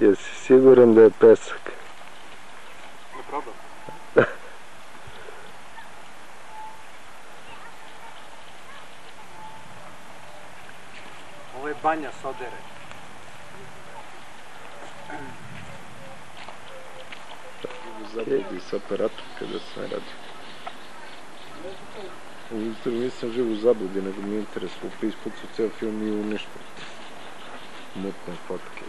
Jesi siguran da je pesak? Ne probam. Ovo je banja Sodere. Zabludi s aparatom kada se ne radi. Ujutro nisam živ u zabludi, nego mi je interesno. Ispucao ceo film i uništio. Mutne fotke.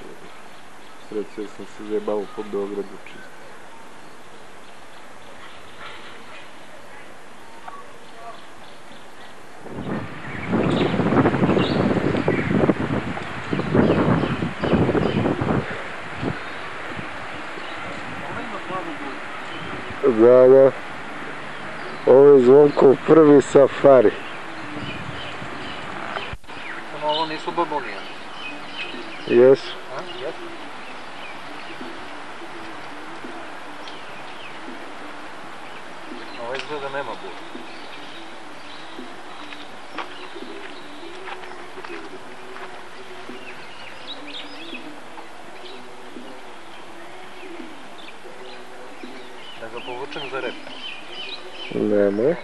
Srećio sam se zajebao po Beogradu čisto. Da. Ovo je Zvonkov prvi safari. Samo ovo nisu babunije. Jesu. Jesu. Ovo izgleda nema budu. Da ga povučem za rep. Nemoj.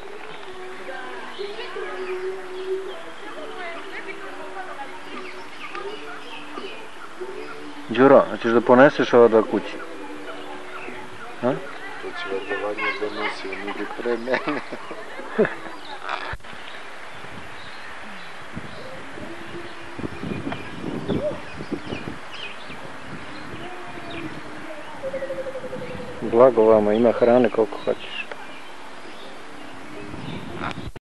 Đuro, hoćeš da poneseš ova dva kući? To će vardovanje da nosi, on ide pre mene. Blago vama, ima hrane koliko hoćeš.